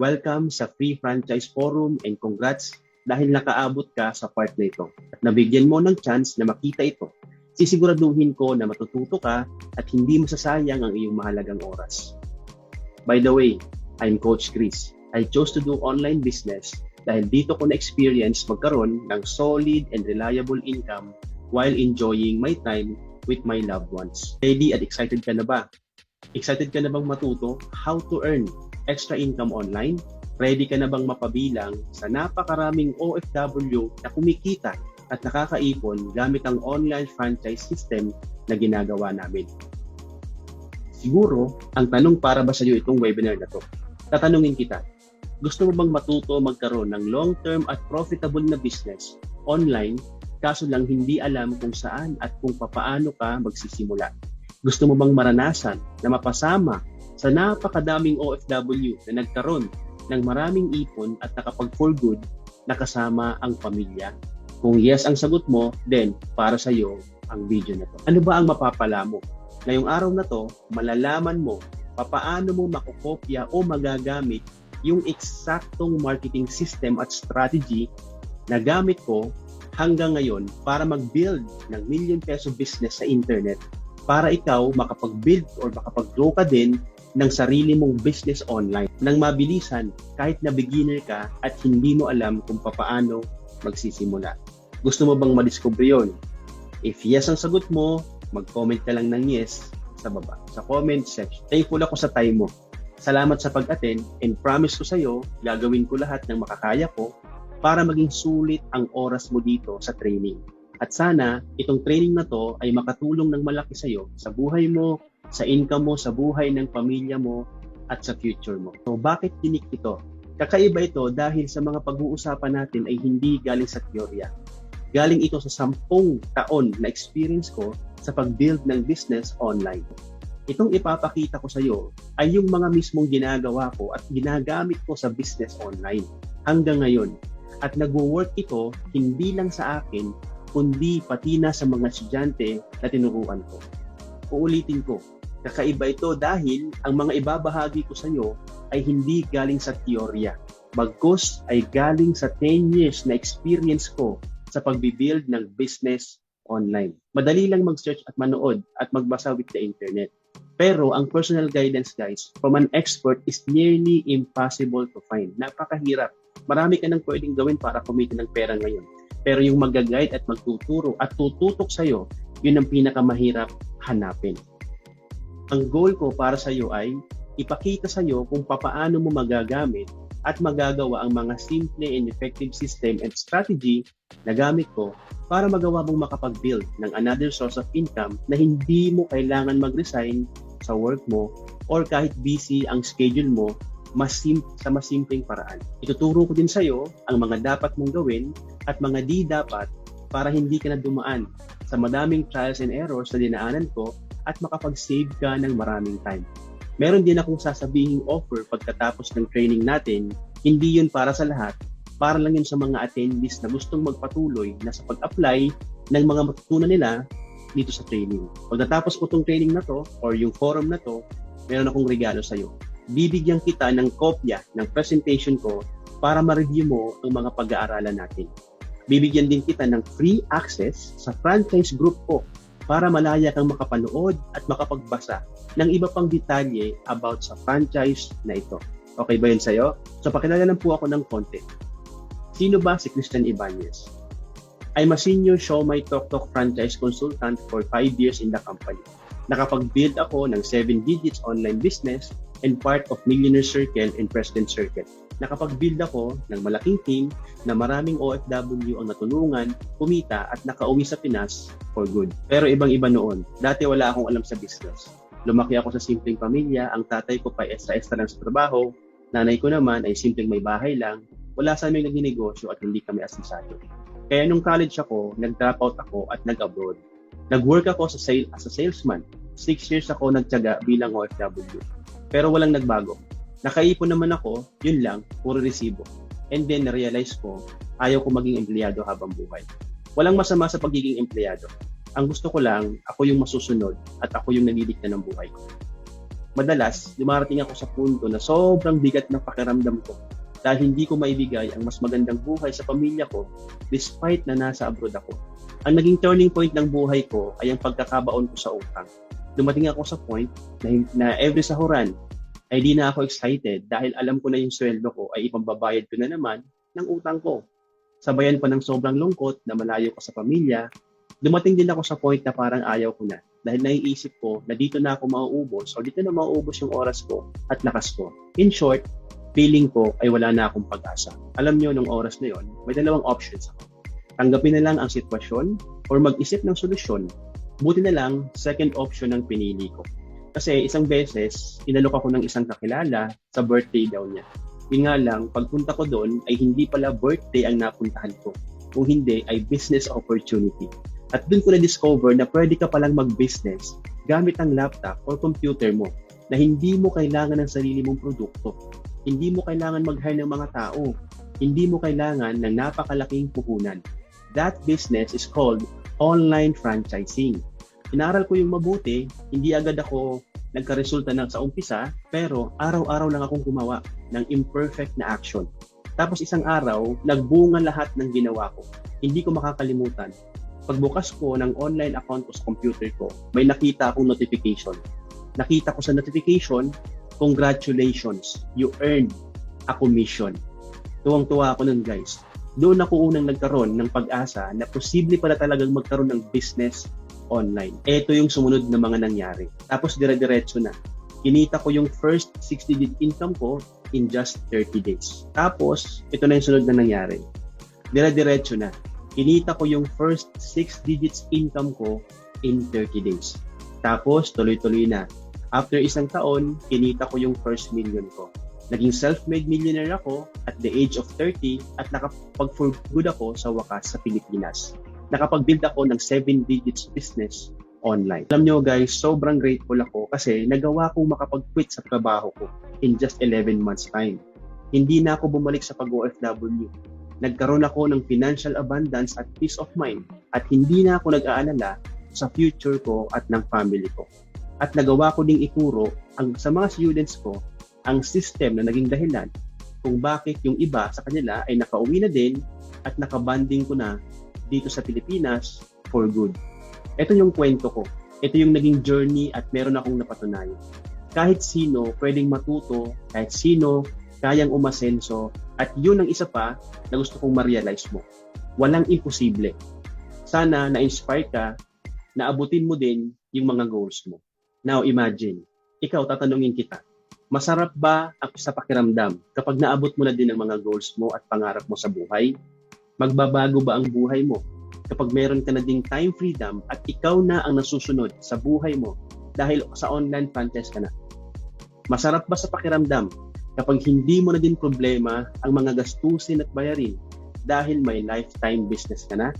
Welcome sa Free Franchise Forum and congrats dahil nakaabot ka sa part na ito at nabigyan mo ng chance na makita ito. Sisiguraduhin ko na matututo ka at hindi masasayang ang iyong mahalagang oras. By the way, I'm Coach Chris. I chose to do online business dahil dito ko na-experience magkaroon ng solid and reliable income while enjoying my time with my loved ones. Ready at excited ka na ba? Excited ka na bang matuto how to earn extra income online? Ready ka na bang mapabilang sa napakaraming OFW na kumikita at nakakaipon gamit ang online franchise system na ginagawa namin? Siguro, ang tanong para ba sa iyo itong webinar na to? Tatanungin kita, gusto mo bang matuto magkaroon ng long-term at profitable na business online, kaso lang hindi alam kung saan at kung papaano ka magsisimula? Gusto mo bang maranasan na mapasama sa napakadaming OFW na nagkaroon ng maraming ipon at nakapag for good na kasama ang pamilya? Kung yes ang sagot mo, then para sa iyo ang video na to. Ano ba ang mapapala mo? Ngayong araw na to, malalaman mo papaano mo makukopya o magagamit yung eksaktong marketing system at strategy na gamit ko hanggang ngayon para mag-build ng million peso business sa internet, para ikaw makapag-build or makapag-grow ka din ng sarili mong business online nang mabilisan kahit na beginner ka at hindi mo alam kung papaano magsisimula. Gusto mo bang madiscover yun? If yes ang sagot mo, mag-comment ka lang ng yes sa baba, sa comment section. Thankful ako sa time mo. Salamat sa pag-attend and promise ko sa iyo, gagawin ko lahat ng makakaya ko para maging sulit ang oras mo dito sa training. At sana, itong training na to ay makatulong ng malaki sa iyo, sa buhay mo, sa income mo, sa buhay ng pamilya mo, at sa future mo. So, bakit tinik ito? Kakaiba ito dahil sa mga pag-uusapan natin ay hindi galing sa teorya. Galing ito sa 10 taon na experience ko sa pag-build ng business online. Itong ipapakita ko sa iyo ay yung mga mismong ginagawa ko at ginagamit ko sa business online hanggang ngayon. At nagwo-work ito hindi lang sa akin, kundi pati na sa mga estudyante na tinuruan ko. Uulitin ko, kakaiba ito dahil ang mga ibabahagi ko sa iyo ay hindi galing sa teorya. Bagkus ay galing sa 10 years na experience ko sa pagbibuild ng business online. Madali lang mag-search at manood at magbasa with the internet. Pero ang personal guidance, guys, from an expert is nearly impossible to find. Napakahirap. Marami ka nang pwedeng gawin para kumita ng pera ngayon. Pero yung mag-guide at magtuturo at tututok sa'yo, yun ang pinakamahirap hanapin. Ang goal ko para sa'yo ay ipakita sa'yo kung papaano mo magagamit at magagawa ang mga simple and effective system and strategy na gamit ko para magawa mong makapag-build ng another source of income na hindi mo kailangan mag-resign sa work mo or kahit busy ang schedule mo sa mas simpleng paraan. Ituturo ko din sa iyo ang mga dapat mong gawin at mga di dapat para hindi ka na dumaan sa madaming trials and errors na dinaanan ko at makapag-save ka ng maraming time. Meron din akong sasabihing offer pagkatapos ng training natin. Hindi yun para sa lahat, para lang yun sa mga attendees na gustong magpatuloy na sa pag-apply ng mga matutunan nila dito sa training. Pagkatapos ko itong training na to or yung forum na to, meron akong regalo sa iyo. Bibigyan kita ng kopya ng presentation ko para ma-review mo ang mga pag-aaralan natin. Bibigyan din kita ng free access sa franchise group ko para malaya kang makapanood at makapagbasa ng iba pang detalye about sa franchise na ito. Okay ba yun sa'yo? So pakilala lang po ako ng konti. Sino ba si Christian Ibanez? I'm a senior Show My Talk Talk franchise consultant for 5 years in the company. Nakapag-build ako ng 7 digits online business and part of Millionaire Circle and President Circle. Nakapag-build ako ng malaking team na maraming OFW ang natulungan, kumita at nakauwi sa Pinas for good. Pero ibang-iba noon. Dati wala akong alam sa business. Lumaki ako sa simpleng pamilya, ang tatay ko pa extra lang sa trabaho, nanay ko naman ay simpleng may bahay lang, wala sa aming nagninegosyo at hindi kami asensado. Kaya nung college ako, nag-drop out ako at nag-abroad. Nag-work ako as a salesman. 6 years ako nagtiyaga bilang OFW. Pero walang nagbago. Nakaipon naman ako, yun lang, puro resibo. And then na-realize ko, ayaw ko maging empleyado habang buhay. Walang masama sa pagiging empleyado. Ang gusto ko lang, ako yung masusunod at ako yung nagdidikta ng buhay ko. madalas, dumarating ako sa punto na sobrang bigat ng pakiramdam ko dahil hindi ko maibigay ang mas magandang buhay sa pamilya ko despite na nasa abroad ako. Ang naging turning point ng buhay ko ay ang pagkakabaon ko sa utang. Dumating ako sa point na every sahuran ay di na ako excited dahil alam ko na yung sweldo ko ay ipambabayad ko na naman ng utang ko. Sabayan pa ng sobrang lungkot na malayo ko sa pamilya, dumating din ako sa point na parang ayaw ko na dahil naiisip ko na dito na ako mauubos o dito na mauubos yung oras ko at lakas ko. In short, feeling ko ay wala na akong pag-asa. Alam nyo, nung oras na yon, may dalawang options ako. Tanggapin na lang ang sitwasyon or mag-isip ng solusyon. Buti na lang, second option ang pinili ko. Kasi isang beses, inalok ako ng isang kakilala sa birthday daw niya. Yun nga lang, pagpunta ko doon ay hindi pala birthday ang napuntahan ko. Kung hindi ay business opportunity. At doon ko na-discover na pwede ka palang mag-business gamit ang laptop or computer mo na hindi mo kailangan ng sarili mong produkto. Hindi mo kailangan mag-hire ng mga tao. Hindi mo kailangan ng napakalaking puhunan. That business is called online franchising. Inaral ko yung mabuti, hindi agad ako nagka-resulta sa umpisa, pero araw-araw lang akong gumawa ng imperfect na action. Tapos isang araw, nagbunga lahat ng ginawa ko. Hindi ko makakalimutan. Pagbukas ko ng online account ko sa computer ko, may nakita akong notification. Nakita ko sa notification, congratulations, you earned a commission. Tuwang-tuwa ako nun, guys. Doon ako unang nagkaroon ng pag-asa na posible pala talagang magkaroon ng business online. Ito yung sumunod na mga nangyari. Tapos dire-diretso na. Kinita ko yung first 6-digit income ko in just 30 days. Tapos, ito na yung sunod na nangyari. Dire-diretso na. Kinita ko yung first 6 digits income ko in 30 days. Tapos, tuloy-tuloy na. After isang taon, kinita ko yung first million ko. Naging self-made millionaire ako at the age of 30 at nakapag-for good ako sa wakas sa Pilipinas. Nakapag-build ako ng 7 digits business online. Alam nyo guys, sobrang grateful ako kasi nagawa kong makapag-quit sa trabaho ko in just 11 months time. Hindi na ako bumalik sa pag-OFW. Nagkaroon ako ng financial abundance at peace of mind at hindi na ako nag-aalala sa future ko at ng family ko. At nagawa ko ding ituro sa mga students ko ang system na naging dahilan kung bakit yung iba sa kanila ay nakauwi na din at nakabanding ko na dito sa Pilipinas for good. Ito yung kwento ko. Ito yung naging journey at meron akong napatunayan. Kahit sino pwedeng matuto, kahit sino kayang umasenso, at yun ang isa pa na gusto kong ma-realize mo. Walang imposible. Sana na-inspire ka na abutin mo din yung mga goals mo. Now imagine, ikaw tatanungin kita, masarap ba sa pakiramdam kapag naabot mo na din ang mga goals mo at pangarap mo sa buhay? Magbabago ba ang buhay mo kapag meron ka na ding time freedom at ikaw na ang nasusunod sa buhay mo dahil sa online franchise ka na? Masarap ba sa pakiramdam kapag hindi mo na din problema ang mga gastusin at bayarin dahil may lifetime business ka na?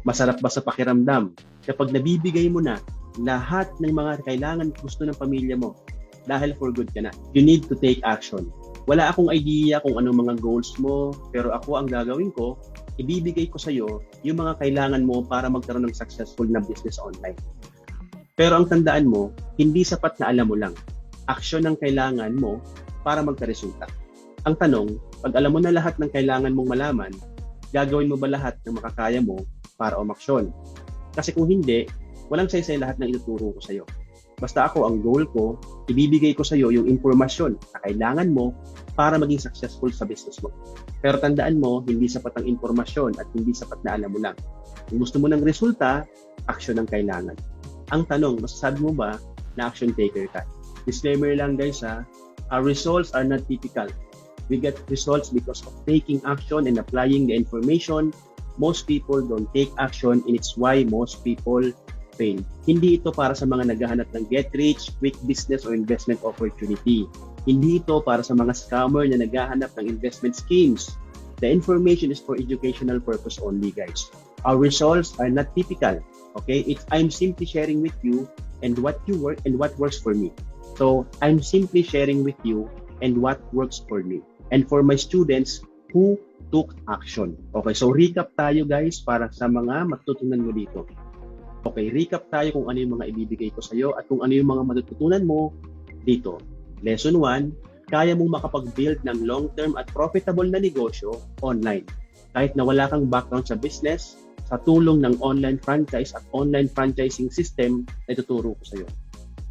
Masarap ba sa pakiramdam kapag nabibigay mo na lahat ng mga kailangan gusto ng pamilya mo dahil for good ka na? You need to take action. Wala akong idea kung anong mga goals mo, pero ako ang gagawin ko, ibibigay ko sa iyo yung mga kailangan mo para magkaroon ng successful na business online. Pero ang tandaan mo, hindi sapat na alam mo lang. Aksyon ang kailangan mo para magkaresulta. Ang tanong, pag alam mo na lahat ng kailangan mong malaman, gagawin mo ba lahat ng makakaya mo para umaksyon? Kasi kung hindi, walang saysay lahat ng ituturo ko sa iyo. Basta ako, ang goal ko, ibibigay ko sa iyo yung impormasyon na kailangan mo para maging successful sa business mo. Pero tandaan mo, hindi sapat ang impormasyon at hindi sapat na alam mo lang. Kung gusto mo ng resulta, action ang kailangan. Ang tanong, masasabi mo ba na action taker ka? Disclaimer lang guys ha, our results are not typical. We get results because of taking action and applying the information. Most people don't take action and it's why most people fail. Hindi ito para sa mga naghahanap ng get rich, quick business or investment opportunity. Hindi ito para sa mga scammer na naghahanap ng investment schemes. The information is for educational purpose only, guys. Our results are not typical. Okay? I'm simply sharing with you and what works for me. So, I'm simply sharing with you and what works for me. And for my students who took action. Okay, so recap tayo guys para sa mga matutunan mo dito. Okay, recap tayo kung ano yung mga ibibigay ko sa iyo at kung ano yung mga matututunan mo Dito, Lesson 1, kaya mong makapag-build ng long-term at profitable na negosyo online. Kahit na wala kang background sa business, sa tulong ng online franchise at online franchising system na ituturo ko sa iyo.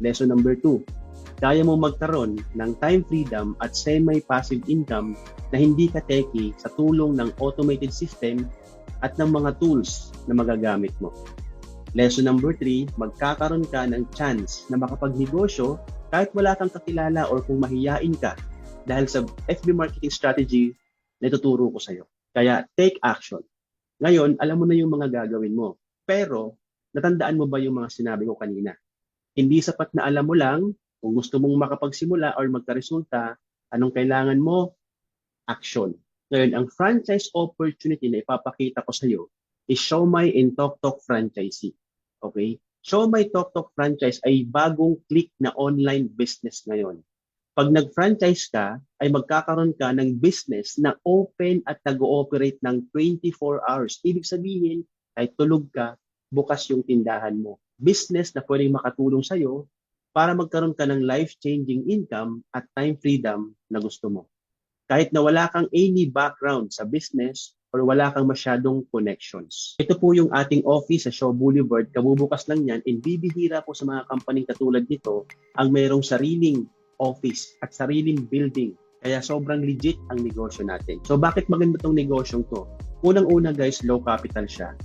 Lesson number 2, kaya mo magkaroon ng time freedom at semi-passive income na hindi ka techie sa tulong ng automated system at ng mga tools na magagamit mo. Lesson number 3, magkakaroon ka ng chance na makapagnegosyo kahit wala kang kakilala or kung mahiyain ka dahil sa FB marketing strategy na ituturo ko sa iyo. Kaya take action. Ngayon, alam mo na yung mga gagawin mo. Pero, natandaan mo ba yung mga sinabi ko kanina? Hindi sapat na alam mo lang kung gusto mong makapagsimula or magkaresulta, anong kailangan mo? Action. Ngayon, ang franchise opportunity na ipapakita ko sa iyo is Siomai and TokTok Franchisee. Okay? Siomai TokTok Franchise ay bagong click na online business ngayon. Pag nag-franchise ka, ay magkakaroon ka ng business na open at nag-ooperate ng 24 hours. Ibig sabihin, kahit tulog ka, bukas yung tindahan mo. Business na pwedeng makatulong sa'yo para magkaroon ka ng life-changing income at time freedom na gusto mo. Kahit na wala kang any background sa business or wala kang masyadong connections. Ito po yung ating office sa Shaw Boulevard. Kabubukas lang yan and bibihira po sa mga company katulad nito ang mayroong sariling office at sariling building. Kaya sobrang legit ang negosyo natin. So bakit maganda tong negosyong to? Unang-una guys, low capital siya.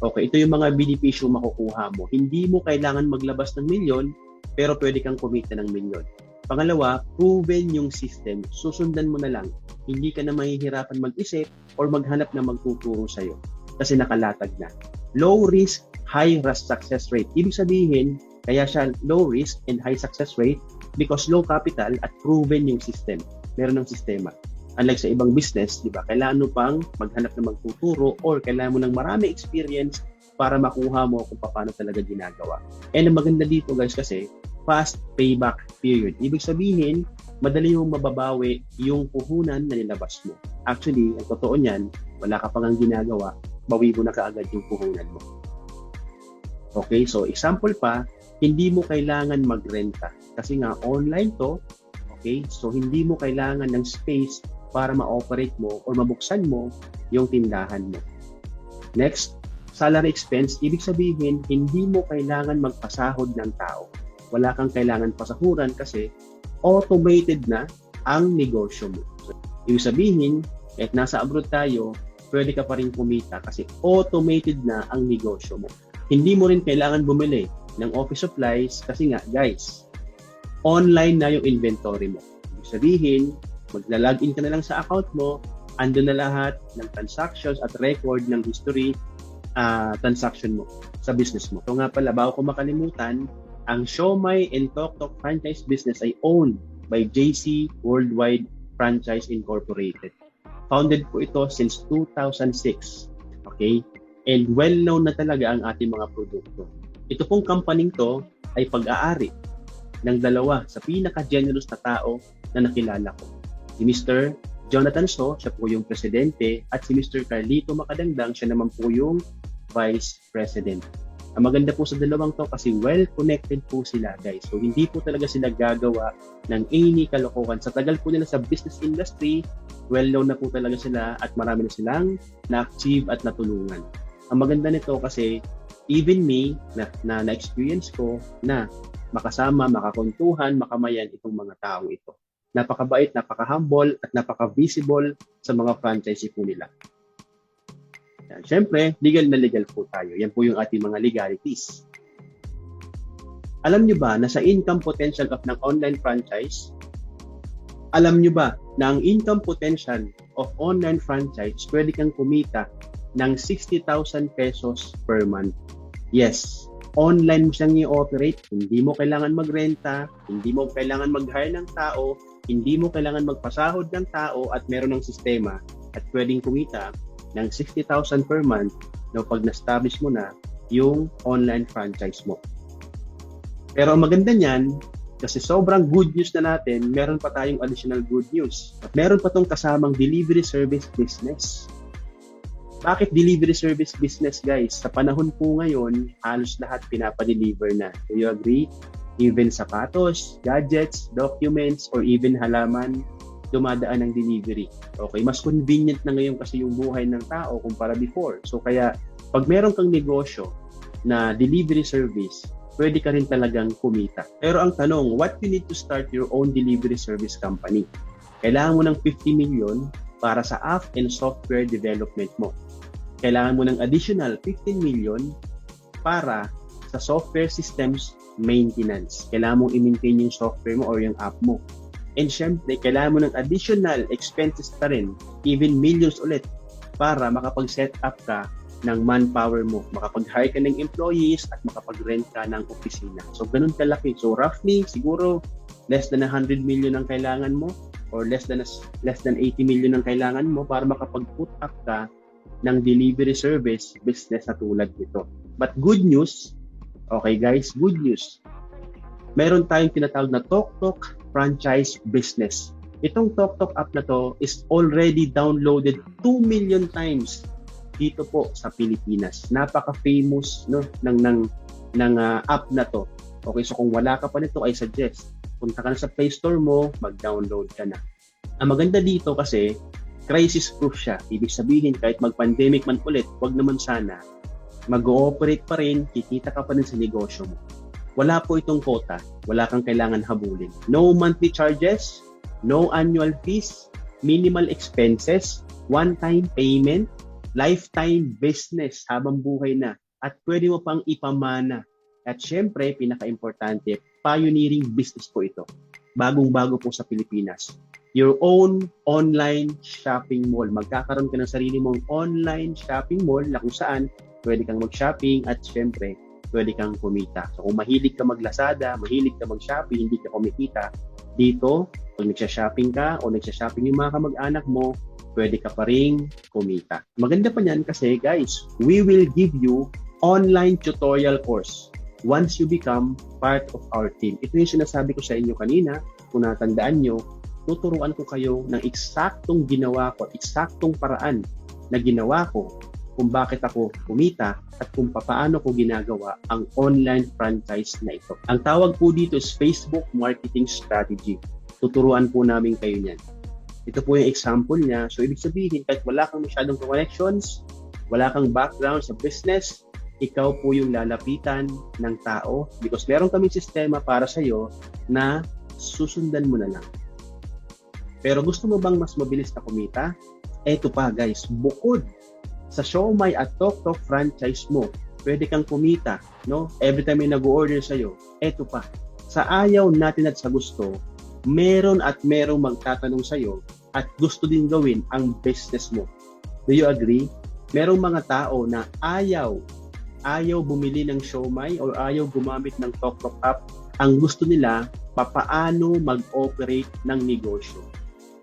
Okay, ito yung mga benepisyo makukuha mo. Hindi mo kailangan maglabas ng milyon, pero pwede kang kumita ng milyon. Pangalawa, proven yung system. Susundan mo na lang. Hindi ka na mahihirapan mag-isip or maghanap na magtuturo sa'yo. Kasi nakalatag na. Low risk, high success rate. Ibig sabihin, kaya siya low risk and high success rate because low capital at proven yung system. Meron ng sistema. Unlike sa ibang business, di ba, kailangan mo pang maghanap na magtuturo or kailangan mo ng marami experience para makuha mo kung paano talaga ginagawa. And ang maganda dito guys kasi, fast payback period. Ibig sabihin, madali mong mababawi yung puhunan na nilabas mo. Actually, ang totoo niyan, wala ka pang ang ginagawa, bawi mo na kaagad yung puhunan mo. Okay, so example pa, hindi mo kailangan magrenta. Kasi nga online to, okay? So hindi mo kailangan ng space para ma-operate mo or mabuksan mo yung tindahan mo. Next, salary expense, ibig sabihin hindi mo kailangan magpasahod ng tao. Wala kang kailangan pasahuran kasi automated na ang negosyo mo. So, ibig sabihin, kahit nasa abroad tayo, pwede ka pa rin kumita kasi automated na ang negosyo mo. Hindi mo rin kailangan bumili ng office supplies kasi nga, guys, online na yung inventory mo. Ibig sabihin, magla-login ka na lang sa account mo, ando na lahat ng transactions at record ng history transaction mo sa business mo. So nga pala, bago ko makalimutan, ang Siomai and TokTok franchise business ay owned by JC Worldwide Franchise Incorporated. Founded po ito since 2006. Okay? And well-known na talaga ang ating mga produkto. Ito pong company to ay pag-aari ng dalawa sa pinaka-generous na tao na nakilala ko. Si Mr. Jonathan So, siya po yung presidente, at si Mr. Carlito Macadangdang, siya naman po yung vice president. Ang maganda po sa dalawang to kasi well-connected po sila guys. So hindi po talaga sila gagawa ng any kalokohan. Sa tagal po nila sa business industry, well-known na po talaga sila at marami na silang na-achieve at natulungan. Ang maganda nito kasi even me na-experience ko na makasama, makakuntuhan, makamayan itong mga taong ito. Napakabait, napaka-humble at napaka-visible sa mga franchisee po nila. Yan. Siyempre, legal na legal po tayo. Yan po yung ating mga legalities. Alam nyo ba na sa income potential of ng online franchise, alam nyo ba na ang income potential of online franchise, pwede kang kumita ng 60,000 pesos per month? Yes, online mo siyang i-operate, hindi mo kailangan magrenta, hindi mo kailangan mag-hire ng tao, hindi mo kailangan magpasahod ng tao at meron ng sistema at pwedeng kumita ng 60,000 per month na pag na-establish mo na yung online franchise mo. Pero ang maganda niyan, kasi sobrang good news na natin, meron pa tayong additional good news. At meron pa tong kasamang delivery service business. Bakit delivery service business guys? Sa panahon po ngayon, halos lahat pinapa-deliver na. Do you agree? Even sapatos, gadgets, documents, or even halaman, dumadaan ng delivery. Okay, mas convenient na ngayon kasi yung buhay ng tao kumpara before. So kaya, pag meron kang negosyo na delivery service, pwede ka rin talagang kumita. Pero ang tanong, what you need to start your own delivery service company? Kailangan mo ng 50 million para sa app and software development mo. Kailangan mo ng additional 15 million para sa software systems maintenance. Kailangan mong i-maintain yung software mo or yung app mo. And syempre, kailangan mo ng additional expenses pa rin, even millions ulit, para makapag-set up ka ng manpower mo. Makapag-hire ka ng employees at makapag-rent ka ng opisina. So, ganun kalaki. So, roughly, siguro, less than 100 million ang kailangan mo or less than 80 million ang kailangan mo para makapag-put up ka ng delivery service business na tulad nito. But good news, okay guys, good news. Meron tayong tinatawag na TokTok franchise business. Itong TokTok app na to is already downloaded 2 million times dito po sa Pilipinas. Napaka-famous no ng app na to. Okay, so kung wala ka pa nito, I suggest punta ka na sa Play Store mo, mag-download ka na. Ang maganda dito kasi crisis-proof siya. Ibig sabihin kahit mag-pandemic man ulit, wag naman sana, mag-ooperate pa rin, kikita ka pa rin sa negosyo mo. Wala po itong quota, wala kang kailangan habulin. No monthly charges, no annual fees, minimal expenses, one-time payment, lifetime business habang buhay na, at pwede mo pang ipamana. At syempre, pinaka-importante, pioneering business po ito. Bagong-bago po sa Pilipinas. Your own online shopping mall. Magkakaroon ka ng sarili mong online shopping mall na kung saan pwede kang mag-shopping at syempre, pwede kang kumita. So kung mahilig ka mag-Lazada, mahilig ka mag-Shopee, hindi ka kumikita, dito, pag nagsha-shopping ka o nagsha-shopping yung mga kamag-anak mo, pwede ka pa ring kumita. Maganda pa niyan kasi guys, we will give you online tutorial course once you become part of our team. Ito yung sinasabi ko sa inyo kanina, kung natandaan nyo, tuturuan ko kayo ng eksaktong ginawa ko at eksaktong paraan na ginawa ko kung bakit ako kumita at kung paano ko ginagawa ang online franchise na ito. Ang tawag po dito is Facebook Marketing Strategy. Tuturuan po namin kayo niyan. Ito po yung example niya. So, ibig sabihin, kahit wala kang masyadong connections, wala kang background sa business, ikaw po yung lalapitan ng tao because meron kaming sistema para sa'yo na susundan mo na lang. Pero gusto mo bang mas mabilis na kumita? Eto pa guys, bukod sa Siomai at TokTok franchise mo, pwede kang kumita, no? Every time may nag-order sa'yo, eto pa. Sa ayaw natin at sa gusto, meron at merong magtatanong sa'yo at gusto din gawin ang business mo. Do you agree? Merong mga tao na ayaw bumili ng Siomai or ayaw gumamit ng TokTok app. Ang gusto nila, papaano mag-operate ng negosyo.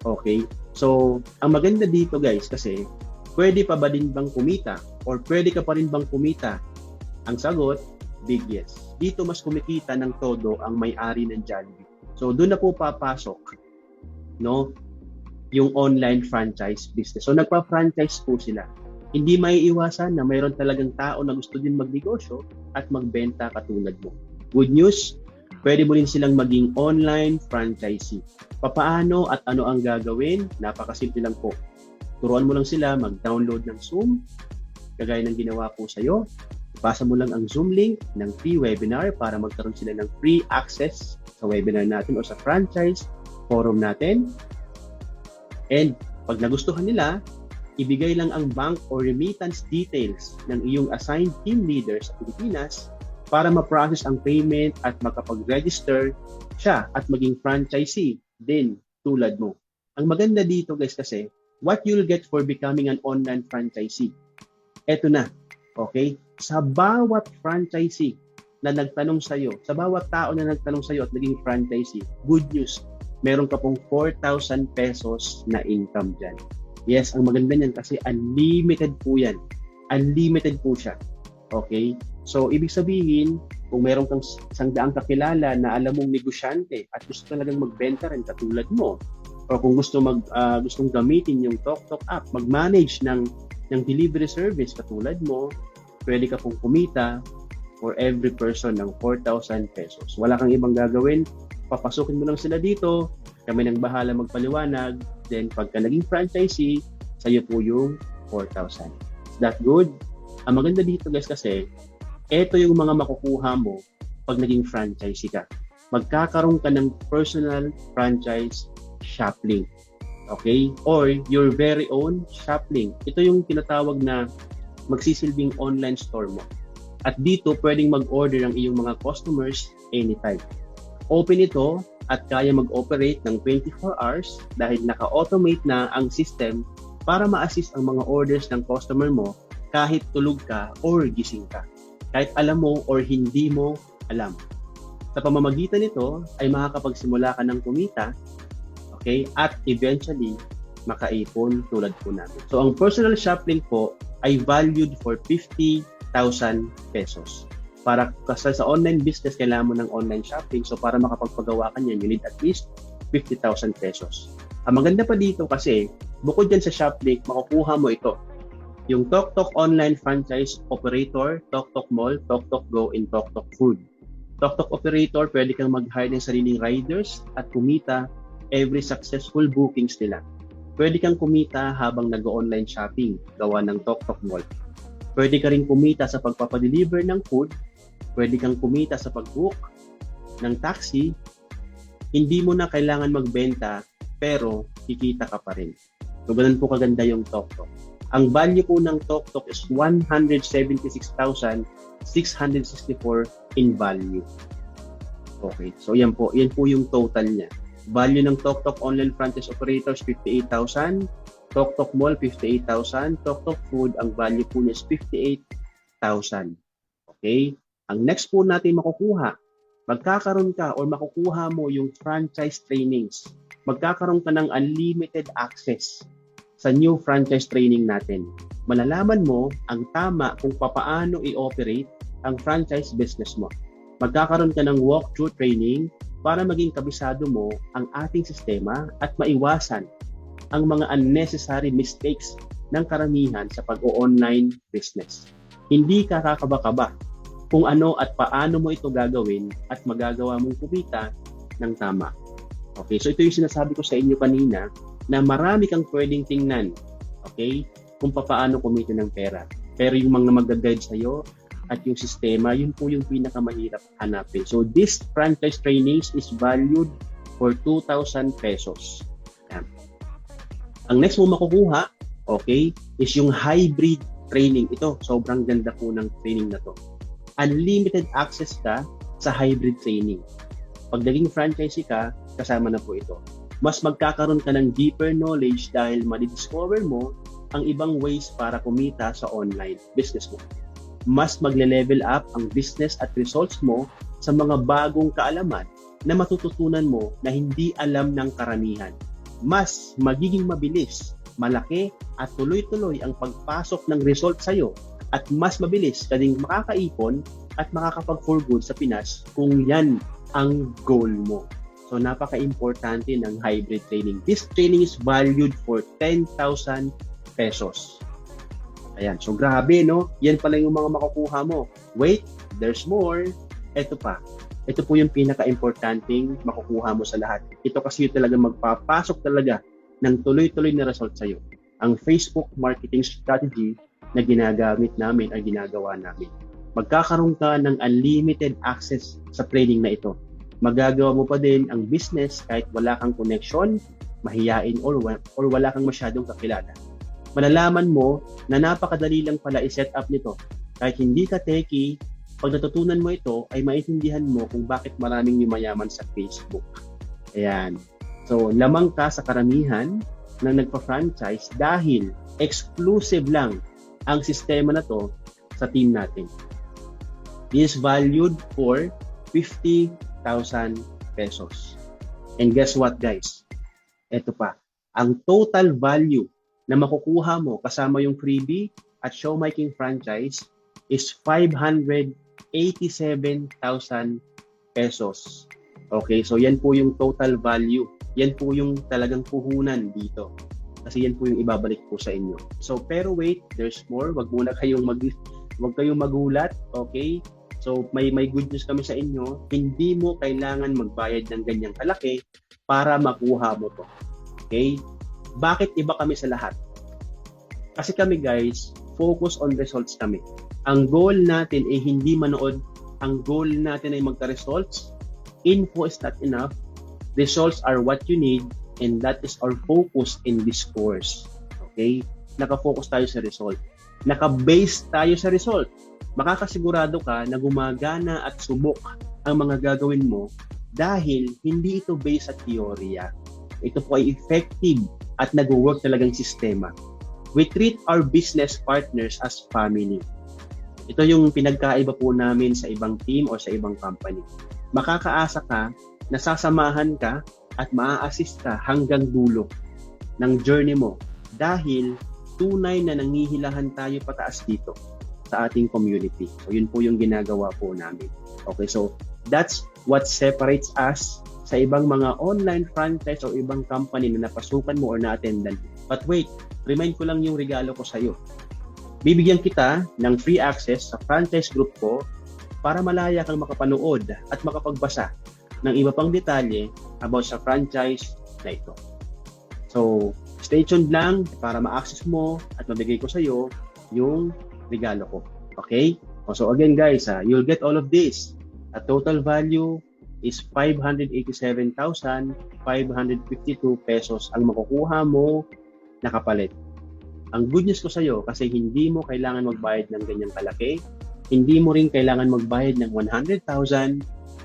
Okay? So, ang maganda dito guys kasi, pwede pa ba din bang kumita? Or pwede ka pa rin bang kumita? Ang sagot, big yes. Dito mas kumikita ng todo ang may-ari ng Jollibee. So, doon na po papasok, no, yung online franchise business. So, nagpa-franchise po sila. Hindi maiiwasan na mayroon talagang tao na gusto din magnegosyo at magbenta katulad mo. Good news, pwede mo rin silang maging online franchisee. Papaano at ano ang gagawin? Napakasimple lang po. Turuan mo lang sila mag-download ng Zoom, kagaya ng ginawa po sa'yo. Ipasa mo lang ang Zoom link ng free webinar para magkaroon sila ng free access sa webinar natin o sa franchise forum natin. And pag nagustuhan nila, ibigay lang ang bank or remittance details ng iyong assigned team leader sa Pilipinas para ma-process ang payment at makapag-register siya at maging franchisee din tulad mo. Ang maganda dito guys kasi, what you'll get for becoming an online franchisee. Eto na, okay? Sa bawat franchisee na nagtanong sa'yo, sa bawat tao na nagtanong sa'yo at naging franchisee, good news, meron ka pong 4,000 pesos na income dyan. Yes, ang maganda niyan kasi unlimited po yan. Unlimited po siya. Okay? So, ibig sabihin, kung meron kang 100 kakilala na alam mong negosyante at gusto talagang magbenta rin katulad mo, o kung gustong gamitin yung TokTok app, mag-manage ng delivery service katulad mo, pwede ka pong kumita for every person ng 4,000 pesos. Wala kang ibang gagawin, papasukin mo lang sila dito, kami nang bahala magpaliwanag, then pagka naging franchisee, sa'yo po yung 4,000. Is that good? Ang maganda dito guys kasi, ito yung mga makukuha mo pag naging franchisee ka. Magkakaroon ka ng personal franchise shop link. Okay? Or your very own shop link. Ito yung tinatawag na magsisilbing online store mo. At dito, pwedeng mag-order ang iyong mga customers anytime. Open ito at kaya mag-operate ng 24 hours dahil naka-automate na ang system para ma-assist ang mga orders ng customer mo kahit tulog ka or gising ka. Kahit alam mo or hindi mo alam. Sa pamamagitan nito ay makakapagsimula ka ng kumita, okay, at eventually makaipon tulad po namin. So ang personal shop link po ay valued for 50,000 pesos. Para kasi sa online business, kailangan mo ng online shopping. So para makapagpagawa ka niyan, you need at least 50,000 pesos. Ang maganda pa dito kasi, bukod dyan sa shop link, makukuha mo ito. Yung TokTok Online Franchise Operator, TokTok Mall, TokTok Go, and TokTok Food. TokTok Operator, pwede kang mag-hire ng sariling riders at kumita every successful bookings nila. Pwede kang kumita habang nag-online shopping, gawa ng TokTok Mall. Pwede ka rin kumita sa pagpapadeliver ng food. Pwede kang kumita sa pag-book ng taxi. Hindi mo na kailangan magbenta, pero kikita ka pa rin. So, ganun po kaganda yung TokTok. Ang value po ng TokTok is 176,664 in value. Okay, so yan po yung total niya. Value ng TokTok Online Franchise Operators, 58,000. TokTok Mall, 58,000. TokTok Food, ang value po niya is 58,000. Okay? Ang next po natin makukuha, magkakaroon ka or makukuha mo yung franchise trainings. Magkakaroon ka ng unlimited access sa new franchise training natin. Malalaman mo ang tama kung papaano i-operate ang franchise business mo. Magkakaroon ka ng walkthrough training para maging kabisado mo ang ating sistema at maiwasan ang mga unnecessary mistakes ng karamihan sa pag-o-online business. Hindi ka kakaba-kaba kung ano at paano mo ito gagawin at magagawa mong kumita ng tama. Okay, so ito yung sinasabi ko sa inyo kanina na marami kang pwedeng tingnan, okay, kung paano kumita ng pera. Pero yung mga mag-guide sa'yo at yung sistema, yun po yung pinakamahirap hanapin. So this franchise trainings is valued for 2,000 pesos. Yan. Ang next mo makukuha, okay, is yung hybrid training. Ito, sobrang ganda po ng training na to. Unlimited access ka sa hybrid training. Pag naging franchisee ka, kasama na po ito. Mas magkakaroon ka ng deeper knowledge dahil madidiscover mo ang ibang ways para kumita sa online business mo. Mas magle-level up ang business at results mo sa mga bagong kaalaman na matututunan mo na hindi alam ng karamihan. Mas magiging mabilis, malaki at tuloy-tuloy ang pagpasok ng result sa'yo at mas mabilis ka ding makakaipon at makakapag-for good sa Pinas kung yan ang goal mo. So, napaka-importante ng hybrid training. This training is valued for 10,000 pesos. Ayan. So, grabe, no? Yan pala yung mga makukuha mo. Wait, there's more. Ito pa. Ito po yung pinaka-importanting makukuha mo sa lahat. Ito kasi yung talaga magpapasok talaga ng tuloy-tuloy na result sa'yo. Ang Facebook marketing strategy na ginagamit namin ay ginagawa namin. Magkakaroon ka ng unlimited access sa training na ito. Magagawa mo pa din ang business kahit wala kang connection, mahiyain or wala kang masyadong kakilala. Malalaman mo na napakadali lang pala i-set up nito. Kahit hindi ka techie, pag natutunan mo ito, ay maintindihan mo kung bakit maraming yumayaman sa Facebook. Ayan. So, lamang ka sa karamihan na nagpa-franchise dahil exclusive lang ang sistema na to sa team natin. This is valued for 50,000 pesos. And guess what, guys? Ito pa. Ang total value na makukuha mo kasama yung freebie at showmaking franchise is 587,000 pesos. Okay, so yan po yung total value. Yan po yung talagang puhunan dito. Kasi yan po yung ibabalik po sa inyo. So, pero wait, there's more. Wag kayong magulat, okay? So may good news kami sa inyo, hindi mo kailangan magbayad ng ganyang kalaki para makuha mo to. Okay? Bakit iba kami sa lahat? Kasi kami guys, focus on results kami. Ang goal natin ay hindi manood, ang goal natin ay magka-results. Info is not enough. Results are what you need, and that is our focus in this course. Okay? Naka-focus tayo sa result. Naka-base tayo sa result. Makakasigurado ka na gumagana at subok ang mga gagawin mo dahil hindi ito based sa teorya. Ito po ay effective at nag-work talagang sistema. We treat our business partners as family. Ito yung pinagkaiba po namin sa ibang team o sa ibang company. Makakaasa ka, nasasamahan ka at maa-assist ka hanggang dulo ng journey mo dahil tunay na nangihilahan tayo pataas dito sa ating community. So yun po yung ginagawa po namin. Okay, so that's what separates us sa ibang mga online franchise o ibang company na napasukan mo or na-attendan. But wait, remind ko lang yung regalo ko sa iyo. Bibigyan kita ng free access sa franchise group ko para malaya kang makapanood at makapagbasa ng iba pang detalye about sa franchise na ito. So, stay tuned lang para ma-access mo at mabigay ko sa iyo yung regalo ko. Okay? So again guys, you'll get all of this. A total value is 587,552 pesos ang makukuha mo na kapalit. Ang good news ko sa iyo kasi hindi mo kailangan magbayad ng ganyang kalaki, hindi mo rin kailangan magbayad ng 100,000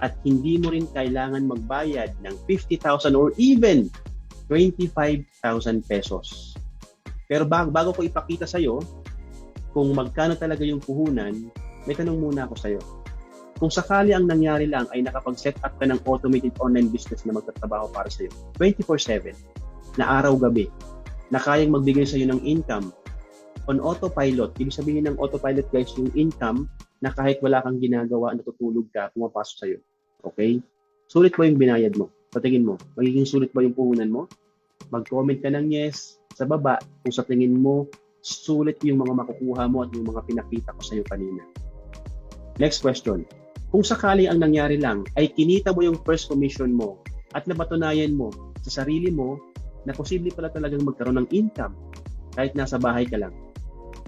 at hindi mo rin kailangan magbayad ng 50,000 or even 25,000 pesos. Pero bago ko ipakita sa iyo kung magkano talaga yung puhunan, may tanong muna ako sa iyo. Kung sakali ang nangyari lang ay nakapag-set up ka ng automated online business na magtatrabaho para sa iyo 24/7 na araw-gabi na kayang magbigay sa iyo ng income on autopilot. Ibig sabihin ng autopilot guys, yung income na kahit wala kang ginagawa, natutulog ka, pumapasok sa iyo. Okay? Sulit ba yung binayad mo? Sa tingin mo, magiging sulit ba yung puhunan mo? Mag-comment ka ng yes sa baba kung sa tingin mo sulit yung mga makukuha mo at yung mga pinakita ko sa iyo kanina. Next question. Kung sakali ang nangyari lang ay kinita mo yung first commission mo at napatunayan mo sa sarili mo na posible pala talagang magkaroon ng income kahit nasa bahay ka lang.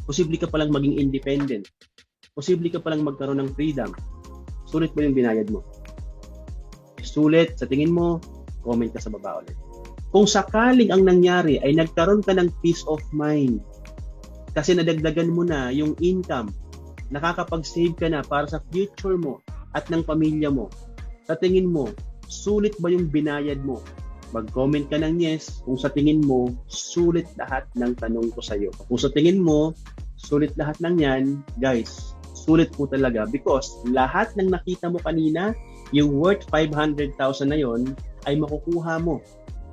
Posible ka palang maging independent. Posible ka palang magkaroon ng freedom. Sulit ba yung binayad mo? Sulit, sa tingin mo, comment ka sa baba ulit. Kung sakaling ang nangyari ay nagkaroon ka ng peace of mind kasi nadagdagan mo na yung income, nakakapag-save ka na para sa future mo at ng pamilya mo, sa tingin mo, sulit ba yung binayad mo? Mag-comment ka ng yes kung sa tingin mo, sulit lahat ng tanong ko sa iyo. Kung sa tingin mo, sulit lahat ng yan, guys, sulit po talaga because lahat ng nakita mo kanina, yung worth 500,000 na yon ay makukuha mo.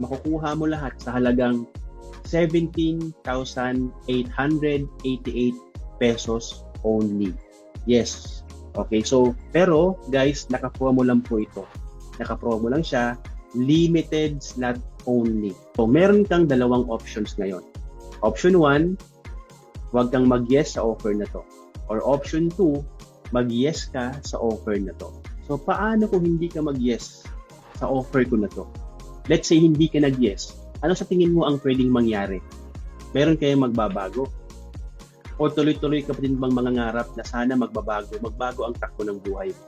Makukuha mo lahat sa halagang 17,888 pesos only. Yes. Okay, so, pero guys, naka-promo lang po ito. Naka-promo lang siya, limited slot only. So, meron kang dalawang options ngayon. Option 1, huwag kang mag-yes sa offer na to. Or option 2, mag-yes ka sa offer na to. So, paano kung hindi ka mag-yes sa offer ko na to? Let's say hindi ka nag-yes. Ano sa tingin mo ang pwedeng mangyari? Meron kayong magbabago? O tuloy-tuloy ka pa din bang mangangarap na sana magbago ang takbo ng buhay mo?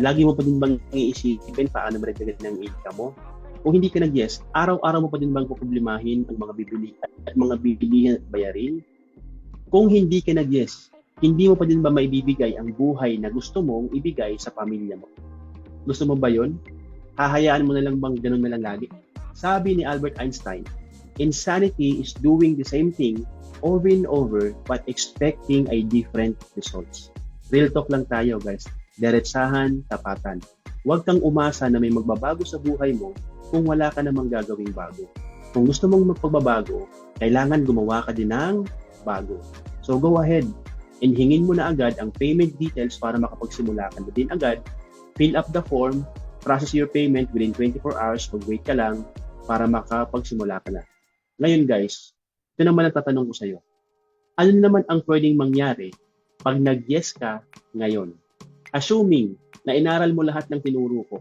Lagi mo pa din bang iisipin paano maragdagan ng income mo? Kung hindi ka nag-yes, araw-araw mo pa din bang kuproblemahin ang mga bibili at mga bibilihan at bayarin? Kung hindi ka nag-yes, hindi mo pa din ba maibibigay ang buhay na gusto mong ibigay sa pamilya mo? Gusto mo ba yon? Hahayaan mo na lang bang ganun na lang lagi? Sabi ni Albert Einstein, insanity is doing the same thing over and over but expecting a different results. Real talk lang tayo guys. Diretsahan, tapatan. Huwag kang umasa na may magbabago sa buhay mo kung wala ka namang gagawing bago. Kung gusto mong magpagbabago, kailangan gumawa ka din ng bago. So go ahead and hingin mo na agad ang payment details para makapagsimula ka na din agad. Fill up the form, process your payment within 24 hours, mag-wait ka lang para makapagsimula ka na. Ngayon guys, ito naman ang tatanong ko sa iyo. Ano naman ang pwedeng mangyari pag nag-yes ka ngayon? Assuming na inaral mo lahat ng tinuro ko,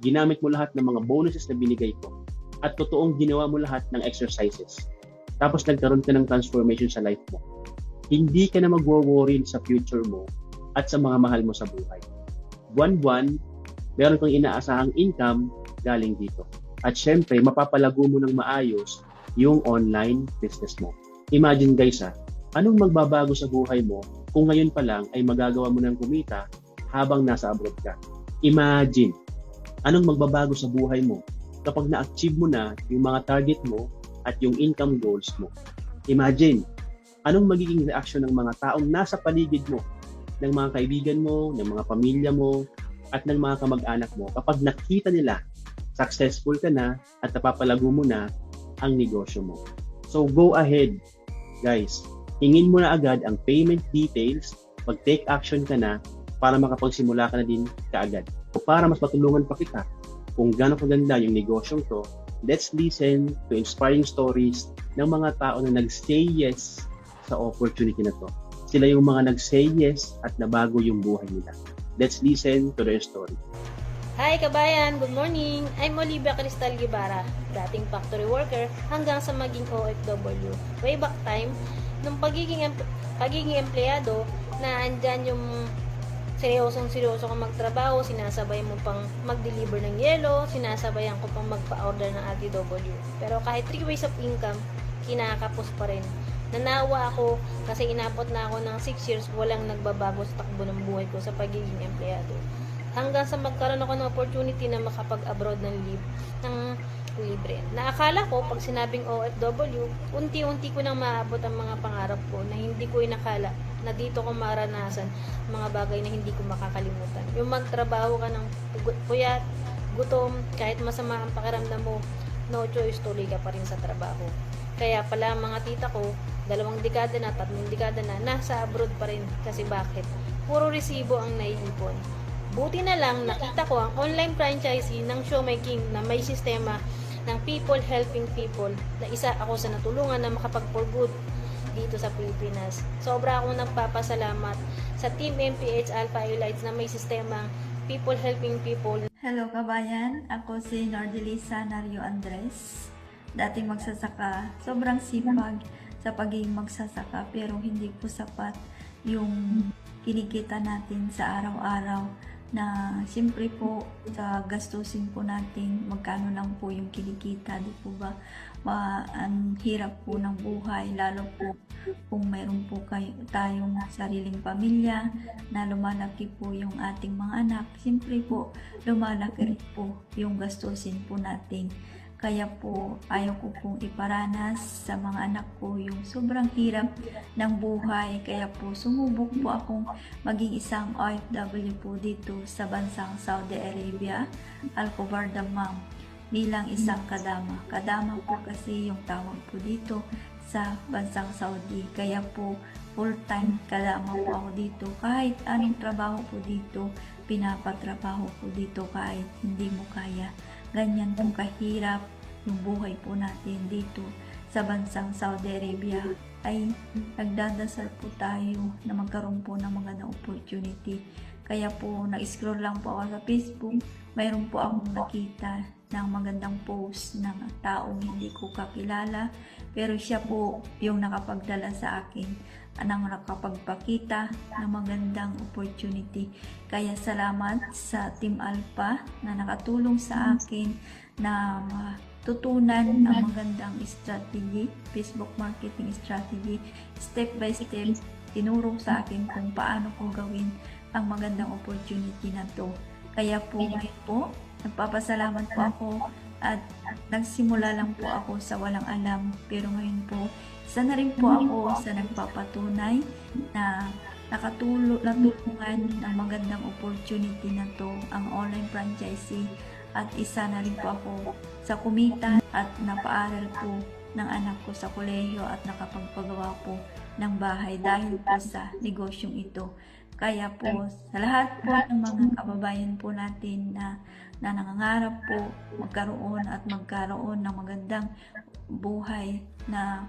ginamit mo lahat ng mga bonuses na binigay ko, at totoong ginawa mo lahat ng exercises, tapos nagkaroon ka ng transformation sa life mo, hindi ka na magwo-worry sa future mo at sa mga mahal mo sa buhay. Buwan-buwan, meron kang inaasahang income galing dito. At syempre, mapapalago mo ng maayos yung online business mo. Imagine guys anong magbabago sa buhay mo kung ngayon pa lang ay magagawa mo ng kumita habang nasa abroad ka? Imagine, anong magbabago sa buhay mo kapag na-achieve mo na yung mga target mo at yung income goals mo? Imagine, anong magiging reaction ng mga taong nasa paligid mo, ng mga kaibigan mo, ng mga pamilya mo, at ng mga kamag-anak mo kapag nakita nila successful ka na at napapalago mo na ang negosyo mo. So go ahead, guys. Hingin mo na agad ang payment details, mag-take action ka na para makapagsimula ka na din kaagad. So para mas matulungan pa kita kung gaano kaganda yung negosyong to, let's listen to inspiring stories ng mga tao na nag-say yes sa opportunity na to. Sila yung mga nag-say yes at nabago yung buhay nila. Let's listen to their story. Hi kabayan! Good morning! I'm Olivia Cristal Guevara, dating factory worker hanggang sa maging OFW. Way back time, nung pagiging empleyado, na andyan yung seryoso ko magtrabaho, sinasabay mo pang mag-deliver ng yelo, sinasabayan ko pang magpa-order ng RTW. Pero kahit 3 ways of income, kinakapos pa rin. Nanawa ako kasi inabot na ako ng 6 years, walang nagbabago sa takbo ng buhay ko sa pagiging empleyado. Hanggang sa magkaroon ako ng opportunity na makapag-abroad ng libre. Naakala ko, pag sinabing OFW, unti-unti ko nang maabot ang mga pangarap ko na hindi ko inakala na dito ko maranasan mga bagay na hindi ko makakalimutan. Yung magtrabaho ka ng puyat, gutom, kahit masama ang pakiramdam mo, no choice, tuloy ka pa rin sa trabaho. Kaya pala mga tita ko, 2 dekada na, 3 dekada na, nasa abroad pa rin. Kasi bakit? Puro resibo ang naiipon. Buti na lang nakita ko ang online franchisee ng Showmaking na may sistema ng people helping people, na isa ako sa natulungan na makapag-for good dito sa Pilipinas. Sobra akong nagpapasalamat sa Team MPH Alpha Elites na may sistema people helping people. Hello kabayan, ako si Nordelisa Nario Andres. Dating magsasaka, sobrang sipag sa pagiging magsasaka pero hindi po sapat yung kinikita natin sa araw-araw, na siyempre po sa gastusin po natin magkano lang po yung kinikita, di po ba? Ang hirap po ng buhay, lalo po kung mayroon po tayong sariling pamilya na lumalaki po yung ating mga anak, siyempre po lumalaki rin po yung gastusin po natin. Kaya po ayaw ko pong iparanas sa mga anak ko yung sobrang hirap ng buhay. Kaya po sumubok po akong maging isang OFW po dito sa bansang Saudi Arabia, Al-Khobar Dammam, bilang isang kadama. Kadama po kasi yung tawag po dito sa bansang Saudi. Kaya po full-time kadama po ako dito. Kahit anong trabaho po dito, pinapatrabaho po dito kahit hindi mo kaya. Ganyan pong kahirap yung buhay po natin dito sa bansang Saudi Arabia. Ay nagdadasal po tayo na magkaroon po ng magandang opportunity. Kaya po nag-scroll lang po ako sa Facebook, mayroon po akong nakita ng magandang post ng taong hindi ko kakilala, pero siya po yung nakapagdala sa akin, nang nakapagpakita ng magandang opportunity. Kaya salamat sa Team Alpha na nakatulong sa akin na tutunan ang magandang strategy, Facebook marketing strategy, step by step, tinuro sa akin kung paano ko gawin ang magandang opportunity na to. Kaya po ngayon po, nagpapasalamat po ako at nagsimula lang po ako sa walang alam, pero ngayon po, isa na rin po ako sa nagpapatunay na natulungan ng magandang opportunity na to, ang online franchising, at isa na rin po ako sa kumita at napaaral po ng anak ko sa kolehiyo at nakapagpagawa po ng bahay dahil po sa negosyong ito. Kaya po sa lahat po ng mga kababayan po natin na nangangarap po magkaroon ng magandang buhay, na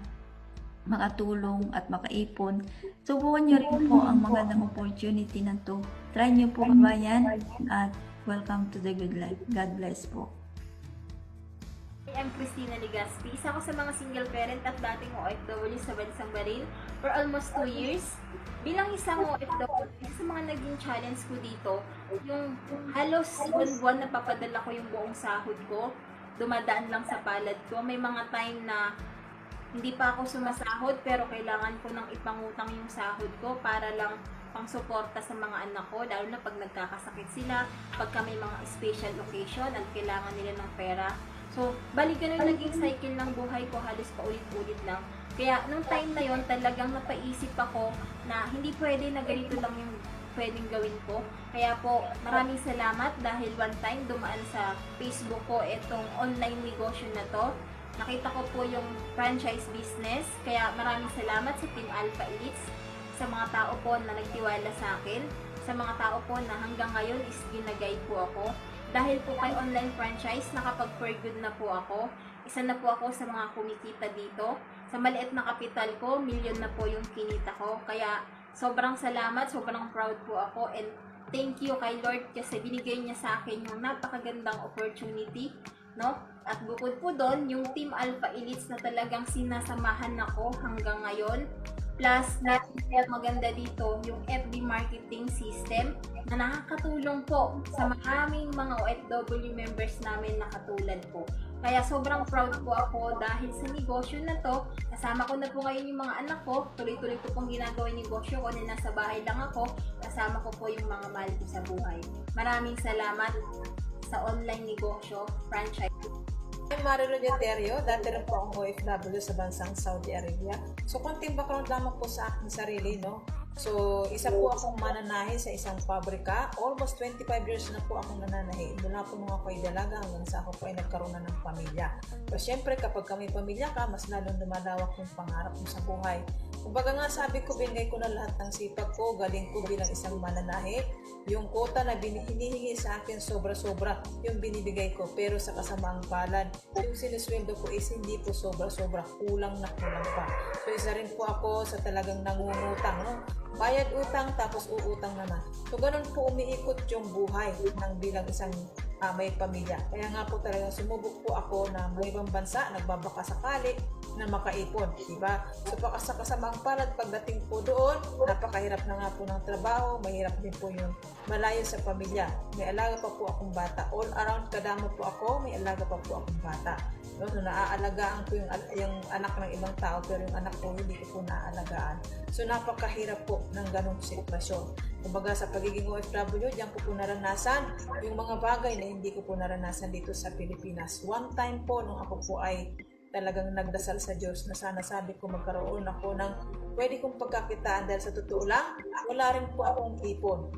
makatulong at makaipon. Subukan nyo rin po ang magandang opportunity na to. Try nyo po kabayan at welcome to the good life. God bless po. I'm Christina Legaspi, isa ko sa mga single parent at dating OFW sa Bansang Bahrain for almost 2 years. Bilang isang OFW, isa sa mga naging challenge ko dito, yung halos buwan-buwan na papadala ko yung buong sahod ko, dumadaan lang sa palad ko. May mga time na hindi pa ako sumasahod pero kailangan ko nang ipangutang yung sahod ko para lang pang-suporta sa mga anak ko, lalo na pag nagkakasakit sila, pagka may mga special occasion at kailangan nila ng pera. So, balik ganun yung naging cycle ng buhay ko, halos paulit-ulit lang. Kaya, nung time na yon talagang napaisip ako na hindi pwede na ganito lang yung pwedeng gawin ko. Kaya po, maraming salamat dahil one time dumaan sa Facebook ko itong online negosyo na to. Nakita ko po yung franchise business. Kaya maraming salamat sa Team Alpha Elites, sa mga tao po na nagtiwala sa akin, sa mga tao po na hanggang ngayon is ginagay po ako. Dahil po kay online franchise, nakapag-for good na po ako. Isa na po ako sa mga kumikita dito. Sa maliit na kapital ko, milyon na po yung kinita ko. Kaya sobrang salamat, sobrang proud po ako. And thank you kay Lord kasi binigay niya sa akin yung napakagandang opportunity. No? At bukod po doon, yung Team Alpha Elites na talagang sinasamahan ako hanggang ngayon. Plus, maganda dito yung FB marketing system na nakakatulong po sa maraming mga OFW members namin na katulad po. Kaya sobrang proud po ako dahil sa negosyo na to, kasama ko na po ngayon yung mga anak ko, tuloy-tuloy ko pong ginagawa yung negosyo ko na nasa bahay lang ako, kasama ko po yung mga mahal ko sa buhay. Maraming salamat sa online negosyo, franchise. I'm Marilo Yaterio, dati rin po akong OFW sa bansang Saudi Arabia. So, konting background lamang po sa aking sarili, no? So, isa po akong mananahi sa isang pabrika. Almost 25 years na po akong nananahi. Mula po nung ako'y dalaga hanggang sa ako po ay nagkaroon na ng pamilya. So, syempre, kapag kami pamilya ka, mas lalong lumalawak yung pangarap mo sa buhay. Kumbaga nga sabi ko, binigay ko na lahat ng sipag ko, galing ko bilang isang mananahi. Yung quota na hinihingi sa akin sobra-sobra yung binibigay ko, pero sa kasamaang palad, yung sinisweldo ko is hindi po sobra-sobra, kulang na kulang pa. So isa rin po ako sa talagang nangungutang, no? Bayad utang tapos uutang naman. So ganun po umiikot yung buhay ng bilang isang may pamilya. Kaya nga po talagang sumubok po ako na may ibang bansa, nagbabaka sakali na makaipon, diba? So sa kasamaang palad pagdating po doon, napakahirap na nga po ng trabaho, mahirap din po yung malayo sa pamilya. May alaga pa po akong bata. All around kadamo po ako, may alaga pa po akong bata. No, naaalagaan ko yung anak ng ibang tao, pero yung anak ko hindi ko po naaalagaan. So napakahirap po ng ganong sitwasyon. Kumbaga sa pagiging OFW, diyan ko po naranasan yung mga bagay na hindi ko po naranasan dito sa Pilipinas. One time po, nung ako po ay talagang nagdasal sa Diyos na sana sabi ko magkaroon ako ng pwede kong pagkakitaan dahil sa totoo lang, wala rin po akong ipon.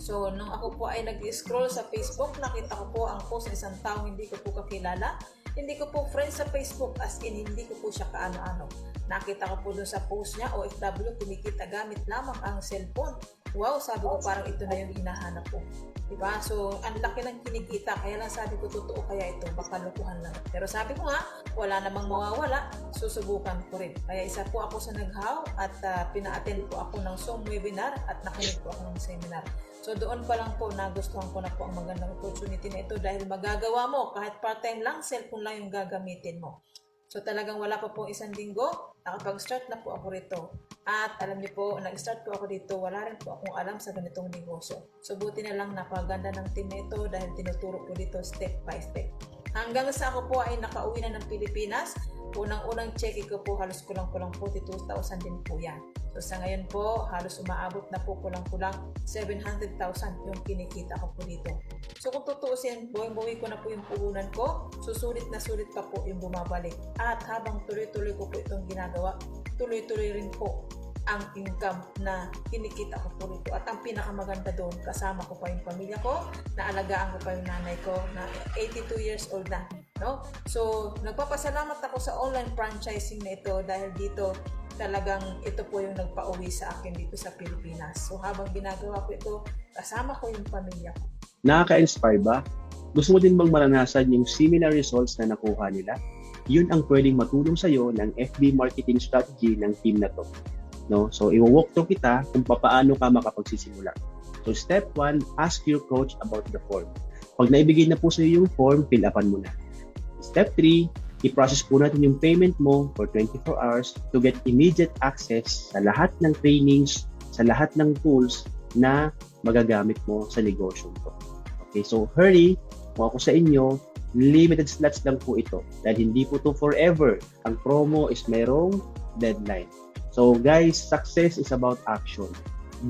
So, nung ako po ay nag-scroll sa Facebook, nakita ko po ang post ng isang tao hindi ko po kakilala. Hindi ko po friend sa Facebook, as in hindi ko po siya kaano-ano. Nakita ko po dun sa post niya, OFW, kumikita gamit lamang ang cellphone. Wow, sabi ko parang ito na yung hinahanap ko. Diba? So, ang laki ng kinikita. Kaya lang sabi ko, totoo kaya ito, baka lukuhan lang. Pero sabi ko nga, wala namang mawawala, susubukan ko rin. Kaya isa po ako sa naghaw at pina-attend po ako ng Zoom webinar at nakinig po ako ng seminar. So, doon pa lang po nagustuhan ko na po ang magandang opportunity na ito dahil magagawa mo, kahit part-time lang, cellphone lang yung gagamitin mo. So talagang wala pa po isang linggo, nakapag-start na po ako rito. At alam niyo po, nag-start po ako dito, wala rin po akong alam sa ganitong negosyo. So buti na lang napaganda ng team nito dahil tinuturo ko dito step by step. Hanggang sa ako po ay nakauwi na ng Pilipinas, unang-unang check ko po halos kulang-kulang 42,000 din po yan. So sa ngayon po, halos umaabot na po kulang-kulang 700,000 yung kinikita ko po dito. So kung tutuusin, buwing-buwi ko na po yung puhunan ko, susulit na sulit pa po yung bumabalik. At habang tuloy-tuloy ko po itong ginagawa, tuloy-tuloy rin po ang income na kinikita ko po rito. At ang pinakamaganda doon, kasama ko pa yung pamilya ko, naalagaan ko pa yung nanay ko na 82 years old na. No? So, nagpapasalamat ako sa online franchising na ito dahil dito talagang ito po yung nagpa-uwi sa akin dito sa Pilipinas. So, habang ginagawa ko ito, kasama ko yung pamilya ko. Nakaka-inspire ba? Gusto mo din bang maranasan yung similar results na nakuha nila? yun ang pwedeng matulong sa'yo ng FB marketing strategy ng team na to. No? So, i-walk through kita kung paano ka makapagsisimula. So, step 1, ask your coach about the form. Pag naibigay na po sa'yo yung form, fill upan mo na. Step 3, i-process po natin yung payment mo for 24 hours to get immediate access sa lahat ng trainings, sa lahat ng tools na magagamit mo sa negosyo ko. Okay, so hurry, kung ako sa inyo, limited slots lang po ito dahil hindi po to forever. Ang promo is mayroong deadline. So guys, success is about action.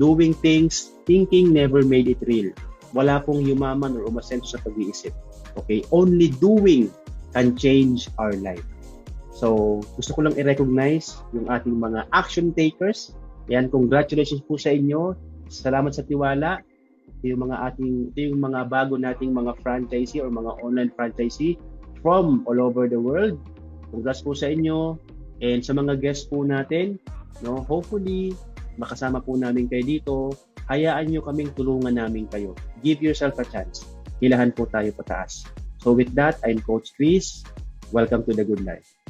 Doing things, thinking never made it real. Wala pong yumaman or umasenso sa pag-iisip. Okay, only doing can change our life. So, gusto ko lang i-recognize yung ating mga action takers. Yan, congratulations po sa inyo. Salamat sa tiwala. Ito yung mga bago nating mga franchisee or mga online franchisee from all over the world. Congrats po sa inyo. And sa mga guests po natin, no, hopefully, makasama po namin kayo dito. Hayaan nyo kaming tulungan namin kayo. Give yourself a chance. Hilahan po tayo pataas. So with that, I'm Coach Chris. Welcome to The Good Life.